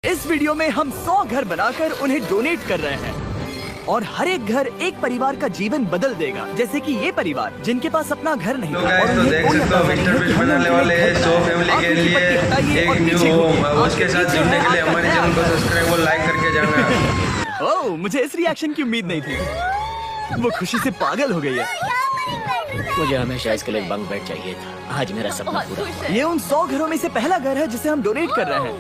इस वीडियो में हम 100 घर बनाकर उन्हें डोनेट कर रहे हैं और हर एक घर एक परिवार का जीवन बदल देगा, जैसे कि ये परिवार जिनके पास अपना घर नहीं। तो गाइस तो देख सकते हो मिस्टर बीस्ट बनाने वाले हैं 100 फैमिली के लिए एक न्यू होम। उसके साथ जुड़ने के लिए हमारे चैनल को सब्सक्राइब और लाइक करके जाना। ओह, मुझे इस रिएक्शन की उम्मीद नहीं थी। वो खुशी से पागल हो गई है। मुझे हमेशा इसके लिए बंक बेड चाहिए था। आज मेरा सपना पूरा हुआ। ये उन 100 घरों में से पहला घर है जिसे हम डोनेट कर रहे हैं।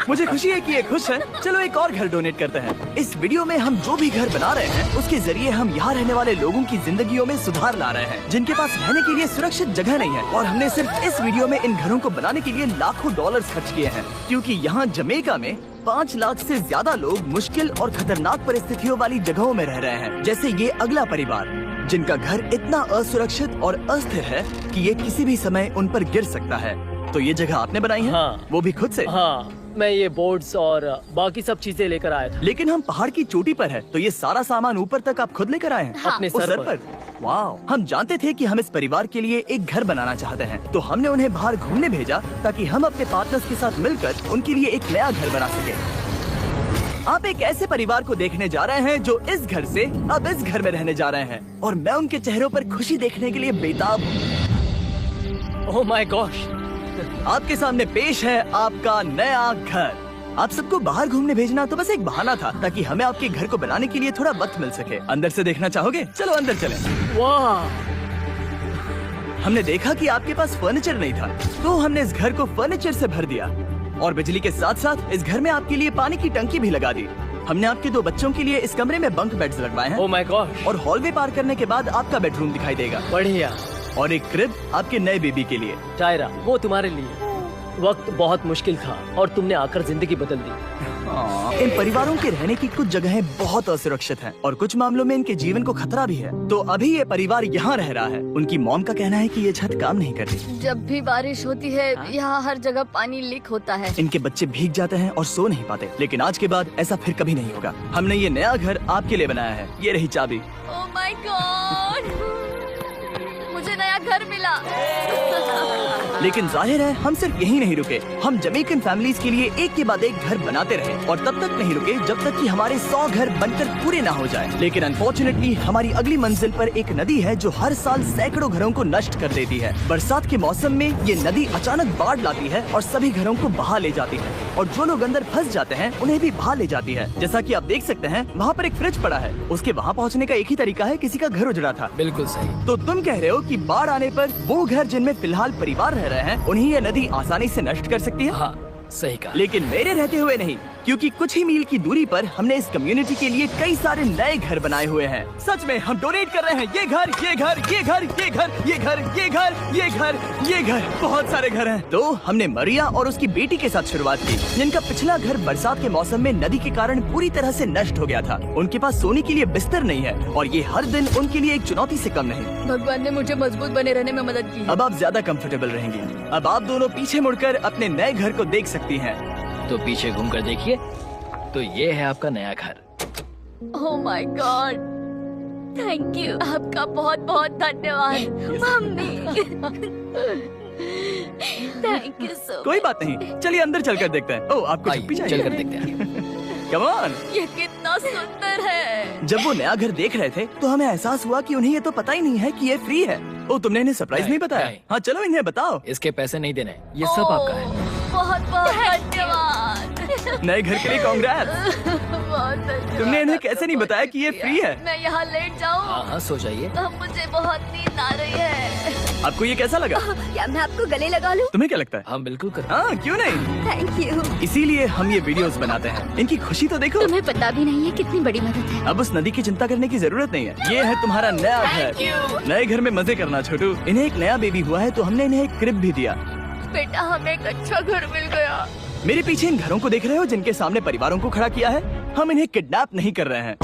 मुझे खुशी है कि ये खुश है। चलो एक और घर डोनेट करते हैं। इस वीडियो में हम जो भी घर बना रहे हैं उसके जरिए हम यहाँ रहने वाले लोगों की जिंदगियों में सुधार ला रहे हैं, जिनके पास रहने के लिए सुरक्षित जगह नहीं है। और हमने सिर्फ इस वीडियो में इन घरों को बनाने के लिए लाखों डॉलर्स खर्च किए हैं, क्योंकि यहाँ जमैका में 5 लाख से ज्यादा लोग मुश्किल और खतरनाक परिस्थितियों वाली जगहों में रह रहे हैं, जैसे ये अगला परिवार जिनका घर इतना असुरक्षित और अस्थिर है कि ये किसी भी समय उन पर गिर सकता है। तो ये जगह आपने बनाई है? हाँ। वो भी खुद से? हाँ, मैं ये बोर्ड्स और बाकी सब चीजें लेकर आया था। लेकिन हम पहाड़ की चोटी पर है, तो ये सारा सामान ऊपर तक आप खुद लेकर आए हैं? हाँ। अपने उस सर पर। वाह! हम जानते थे कि हम इस परिवार के लिए एक घर बनाना चाहते हैं, तो हमने उन्हें बाहर घूमने भेजा ताकि हम अपने पार्टनर्स के साथ मिलकर उनके लिए एक नया घर बना सके। आप एक ऐसे परिवार को देखने जा रहे हैं जो इस घर से अब इस घर में रहने जा रहे हैं, और मैं उनके चेहरों पर खुशी देखने के लिए बेताब हूँ। Oh my gosh! आपके सामने पेश है आपका नया घर। आप सबको बाहर घूमने भेजना तो बस एक बहाना था ताकि हमें आपके घर को बनाने के लिए थोड़ा वक्त मिल सके। अंदर से देखना चाहोगे? चलो अंदर चलें। वाह! हमने देखा कि आपके पास फर्नीचर नहीं था, तो हमने इस घर को फर्नीचर से भर दिया और बिजली के साथ साथ इस घर में आपके लिए पानी की टंकी भी लगा दी। हमने आपके 2 बच्चों के लिए इस कमरे में बंक बेड्स लगवाए हैं। Oh my gosh! और हॉलवे पार करने के बाद आपका बेडरूम दिखाई देगा। बढ़िया। और एक क्रिब आपके नए बेबी के लिए। टायरा, वो तुम्हारे लिए। वक्त बहुत मुश्किल था और तुमने आकर जिंदगी बदल दी। इन परिवारों के रहने की कुछ जगहें बहुत असुरक्षित हैं और कुछ मामलों में इनके जीवन को खतरा भी है। तो अभी ये परिवार यहाँ रह रहा है। उनकी मॉम का कहना है कि ये छत काम नहीं कर रही। जब भी बारिश होती है यहाँ हर जगह पानी लीक होता है। इनके बच्चे भीग जाते हैं और सो नहीं पाते, लेकिन आज के बाद ऐसा फिर कभी नहीं होगा। हमने ये नया घर आपके लिए बनाया है। ये रही चाबी। Oh my God! मुझे नया घर मिला। लेकिन जाहिर है हम सिर्फ यहीं नहीं रुके। हम जमैकन फैमिलीज के लिए एक के बाद एक घर बनाते रहे और तब तक नहीं रुके जब तक कि हमारे 100 घर बनकर पूरे ना हो जाए। लेकिन अनफॉर्चुनेटली हमारी अगली मंजिल पर एक नदी है जो हर साल सैकड़ों घरों को नष्ट कर देती है। बरसात के मौसम में ये नदी अचानक बाढ़ लाती है और सभी घरों को बहा ले जाती है, और जो लोग अंदर फंस जाते हैं उन्हें भी बहा ले जाती है। जैसा कि आप देख सकते हैं वहाँ पर एक फ्रिज पड़ा है। उसके वहाँ पहुँचने का एक ही तरीका है, किसी का घर उजड़ा था। बिल्कुल सही। तो तुम कह रहे हो कि बाढ़ आने पर वो घर जिनमें फिलहाल परिवार रह रहे हैं उन्हें ये नदी आसानी से नष्ट कर सकती है? हाँ, सही कहा। लेकिन मेरे रहते हुए नहीं, क्योंकि कुछ ही मील की दूरी पर हमने इस कम्युनिटी के लिए कई सारे नए घर बनाए हुए हैं। सच में हम डोनेट कर रहे हैं। ये घर, ये घर, ये घर, ये घर, ये घर, ये घर, ये घर, ये घर, बहुत सारे घर हैं। तो हमने मरिया और उसकी बेटी के साथ शुरुआत की, जिनका पिछला घर बरसात के मौसम में नदी के कारण पूरी तरह से नष्ट हो गया था। उनके पास सोने के लिए बिस्तर नहीं है और ये हर दिन उनके लिए एक चुनौती से कम नहीं। भगवान ने मुझे मजबूत बने रहने में मदद की। अब आप ज्यादा कंफर्टेबल रहेंगी। अब आप दोनों पीछे मुड़कर अपने नए घर को देख सकती हैं। तो पीछे घूमकर देखिए, तो ये है आपका नया घर। Oh my God! Thank you. आपका बहुत बहुत धन्यवाद मम्मी। Thank you so. कोई बात नहीं, चलिए अंदर चलकर देखते हैं। ओह, आपको छुट्टी चाहिए? चलकर देखते हैं। Come on. ये कितना सुंदर है। जब वो नया घर देख रहे थे तो हमें एहसास हुआ कि उन्हें ये तो पता ही नहीं है कि ये फ्री है। ओ, तुमने इन्हें सरप्राइज नहीं बताया? नहीं। हाँ, चलो इन्हें बताओ। इसके पैसे नहीं देने, ये सब आपका है। बहुत बहुत धन्यवाद। नए घर के लिए कांग्रेस। बहुत धन्यवाद। तुमने इन्हें कैसे नहीं बताया कि ये फ्री है? मैं यहाँ लेट जाऊँ? हाँ हाँ, सो जाइए। अब मुझे बहुत नींद आ रही है। आपको ये कैसा लगा? क्या मैं आपको गले लगा लूं? तुम्हें क्या लगता है? हम बिल्कुल कर। हाँ, क्यों नहीं? Thank you. इसीलिए हम ये वीडियोस बनाते हैं। इनकी खुशी तो देखो। तुम्हें पता भी नहीं है कितनी बड़ी मदद है। अब उस नदी की चिंता करने की जरूरत नहीं है। ये है तुम्हारा नया घर। नए घर में मजे करना छोटू। इन्हें एक नया बेबी हुआ है तो हमने इन्हें एक क्रिब भी दिया। बेटा, हमें एक अच्छा घर मिल गया। मेरे पीछे इन घरों को देख रहे हो जिनके सामने परिवारों को खड़ा किया है? हम इन्हें किडनैप नहीं कर रहे हैं,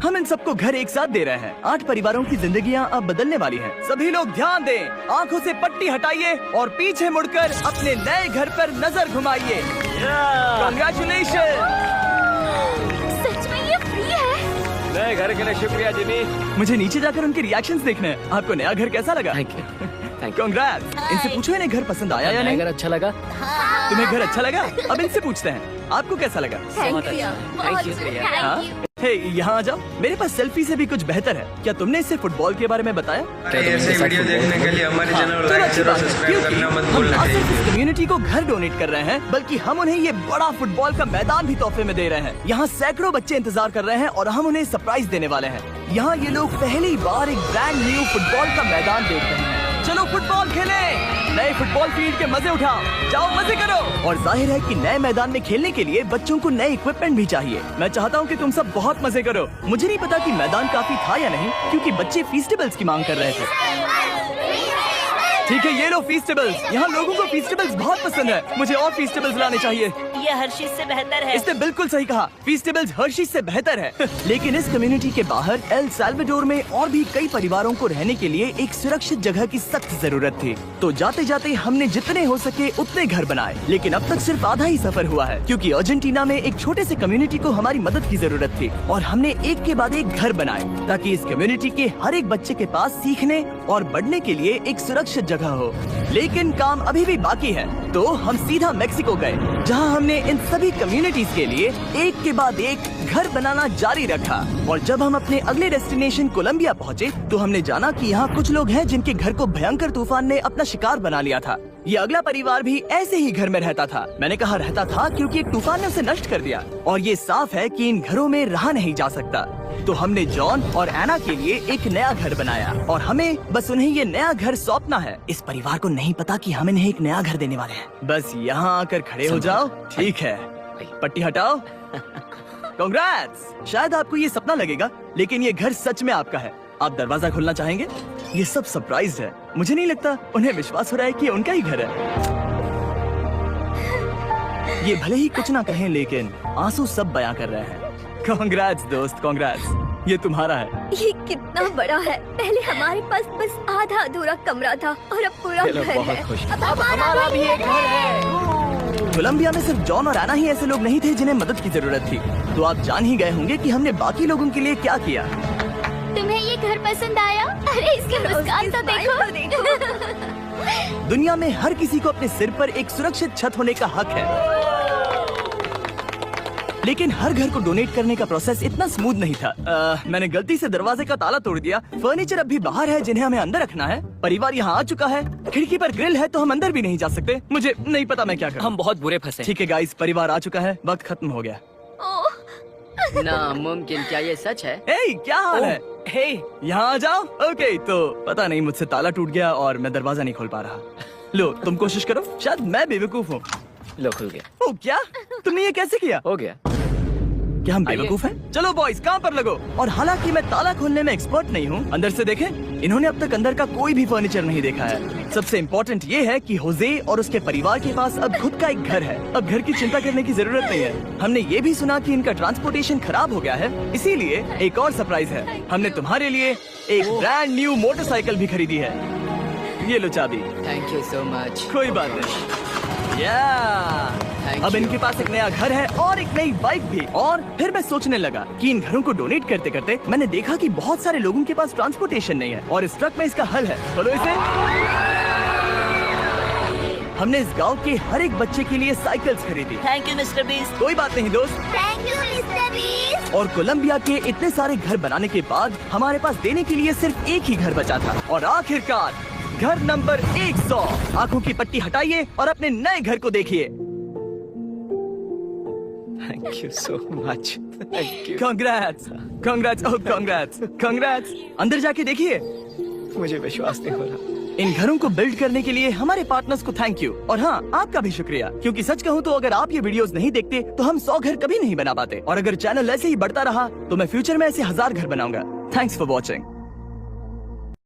हम इन सबको घर एक साथ दे रहे हैं। 8 परिवारों की जिंदगियां अब बदलने वाली हैं। सभी लोग ध्यान दें, आंखों से पट्टी हटाइए और पीछे मुड़कर अपने नए घर पर नजर घुमाइए। कांग्रेचुलेशन! सच में ये फ्री है? नए घर के लिए शुक्रिया जिमी। मुझे नीचे जाकर उनके रिएक्शंस देखने हैं। आपको नया घर कैसा लगा? Thank you. कांग्रेस! इनसे पूछो इन्हें घर पसंद आया या नया नहीं? घर अच्छा लगा? हाँ। तुम्हें घर अच्छा लगा? अब इनसे पूछते हैं, आपको कैसा लगा? थैंक यू, बहुत हाँ? हे, यहाँ आ जाओ, मेरे पास सेल्फी से भी कुछ बेहतर है। क्या तुमने इससे फुटबॉल के बारे में बताया? ऐसे वीडियो देखने के लिए हमारे चैनल को लाइक शेयर और सब्सक्राइब करना मत हम भूलना। ना सिर्फ इस कम्युनिटी को घर डोनेट कर रहे हैं, बल्कि हम उन्हें ये बड़ा फुटबॉल का मैदान भी तोहफे में दे रहे हैं। यहाँ सैकड़ों बच्चे इंतजार कर रहे हैं और हम उन्हें सरप्राइज देने वाले हैं। यहाँ ये लोग पहली बार एक ब्रांड न्यू फुटबॉल का मैदान देख रहे हैं। चलो फुटबॉल खेलें, नए फुटबॉल फील्ड के मजे उठाओ, जाओ मजे करो। और जाहिर है कि नए मैदान में खेलने के लिए बच्चों को नए इक्विपमेंट भी चाहिए। मैं चाहता हूँ कि तुम सब बहुत मजे करो। मुझे नहीं पता कि मैदान काफी था या नहीं, क्योंकि बच्चे फीस्टेबल्स की मांग कर रहे थे। ठीक है, ये लो फीस्टेबल्स। यहाँ लोगों को फीस्टेबल्स बहुत पसंद है। मुझे और फीस्टेबल्स लाने चाहिए। ये हर्षीज से बेहतर है। इसने बिल्कुल सही कहा, फीस्टेबल्स हर्शीज से बेहतर है। लेकिन इस कम्युनिटी के बाहर एल साल्वाडोर में और भी कई परिवारों को रहने के लिए एक सुरक्षित जगह की सख्त जरूरत थी। तो जाते जाते हमने जितने हो सके उतने घर बनाए, लेकिन अब तक सिर्फ आधा ही सफर हुआ है, क्योंकि अर्जेंटीना में एक छोटे से कम्युनिटी को हमारी मदद की जरूरत थी। और हमने एक के बाद एक घर बनाए ताकि इस कम्युनिटी के हर एक बच्चे के पास सीखने और बढ़ने के लिए एक सुरक्षित जगह हो। लेकिन काम अभी भी बाकी है, तो हम सीधा मेक्सिको गए, जहां हमने इन सभी कम्युनिटीज के लिए एक के बाद एक घर बनाना जारी रखा। और जब हम अपने अगले डेस्टिनेशन कोलंबिया पहुंचे, तो हमने जाना कि यहाँ कुछ लोग हैं जिनके घर को भयंकर तूफान ने अपना शिकार बना लिया था। ये अगला परिवार भी ऐसे ही घर में रहता था। मैंने कहा रहता था क्योंकि एक तूफान ने उसे नष्ट कर दिया, और ये साफ है कि इन घरों में रहा नहीं जा सकता। तो हमने जॉन और एना के लिए एक नया घर बनाया, और हमें बस उन्हें ये नया घर सौंपना है। इस परिवार को नहीं पता कि हम इन्हें एक नया घर देने वाले हैं। बस यहाँ आकर खड़े हो जाओ। ठीक है, पट्टी हटाओ। कांग्रेट्स। शायद आपको ये सपना लगेगा, लेकिन ये घर सच में आपका है। आप दरवाजा खोलना चाहेंगे? ये सब सरप्राइज है। मुझे नहीं लगता उन्हें विश्वास हो रहा है कि ये उनका ही घर है। ये भले ही कुछ ना कहें, लेकिन आंसू सब बयां कर रहे हैं। कांग्रेट्स दोस्त, कांग्रेट्स। ये तुम्हारा है। ये कितना बड़ा है। पहले हमारे पास बस आधा अधूरा कमरा था और अब पूरा घर है। अब हमारा भी एक घर है। कोलंबिया में सिर्फ जॉन और एना ही ऐसे लोग नहीं थे जिन्हें मदद की जरूरत थी। तो आप जान ही गए होंगे कि हमने बाकी लोगों के लिए क्या किया। तुम्हें ये घर पसंद आया? अरे इसकी मुस्कान तो देखो। दुनिया में हर किसी को अपने सिर पर एक सुरक्षित छत होने का हक है, लेकिन हर घर को डोनेट करने का प्रोसेस इतना स्मूथ नहीं था। मैंने गलती से दरवाजे का ताला तोड़ दिया। फर्नीचर अब भी बाहर है जिन्हें हमें अंदर रखना है। परिवार यहाँ आ चुका है। खिड़की पर ग्रिल है, तो हम अंदर भी नहीं जा सकते। मुझे नहीं पता मैं क्या करूं। हम बहुत बुरे फंसे। ठीक है गाइस, परिवार आ चुका है। वक्त खत्म हो गया। नामुमकिन, क्या ये सच है? हे, क्या हाल है? हे, यहाँ आ जाओ। ओके, तो पता नहीं मुझसे ताला टूट गया और मैं दरवाजा नहीं खोल पा रहा। लो, तुम कोशिश करो। शायद मैं बेवकूफ हूँ। लो खुल गया। ओ क्या? तुमने ये कैसे किया? हो गया। क्या हम बेवकूफ हैं? चलो बॉयज, काम पर लगो। और हालांकि मैं ताला खोलने में एक्सपर्ट नहीं हूँ, अंदर से देखें। इन्होंने अब तक अंदर का कोई भी फर्नीचर नहीं देखा है। सबसे इम्पोर्टेंट ये है कि होजे और उसके परिवार के पास अब खुद का एक घर है। अब घर की चिंता करने की जरूरत नहीं है। हमने ये भी सुना कि इनका ट्रांसपोर्टेशन खराब हो गया है, इसीलिए एक और सरप्राइज है। हमने तुम्हारे लिए एक ब्रांड न्यू मोटरसाइकिल भी खरीदी है। ये लो चाबी। Thank you so much. कोई बात नहीं। अब इनके पास एक नया घर है और एक नई बाइक भी। और फिर मैं सोचने लगा कि इन घरों को डोनेट करते करते मैंने देखा कि बहुत सारे लोगों के पास ट्रांसपोर्टेशन नहीं है, और इस ट्रक में इसका हल है। खोलो इसे। हमने इस गांव के हर एक बच्चे के लिए साइकिल्स खरीदी। Thank you mister beast. कोई बात नहीं दोस्त। Thank you mister beast. और कोलंबिया के इतने सारे घर बनाने के बाद हमारे पास देने के लिए सिर्फ एक ही घर बचा था। और आखिरकार घर नंबर 100। आंखों की पट्टी हटाइए और अपने नए घर को देखिए। Thank you so much. Thank you. Congrats, congrats, oh congrats, congrats. अंदर जाके देखिए। मुझे विश्वास नहीं हो रहा। इन घरों को बिल्ड करने के लिए हमारे पार्टनर्स को थैंक यू। और हाँ, आपका भी शुक्रिया, क्योंकि सच कहूँ तो अगर आप ये वीडियोस नहीं देखते तो हम 100 घर कभी नहीं बना पाते। और अगर चैनल ऐसे ही बढ़ता रहा तो मैं फ्यूचर में ऐसे 1000 घर बनाऊंगा। Thanks for watching.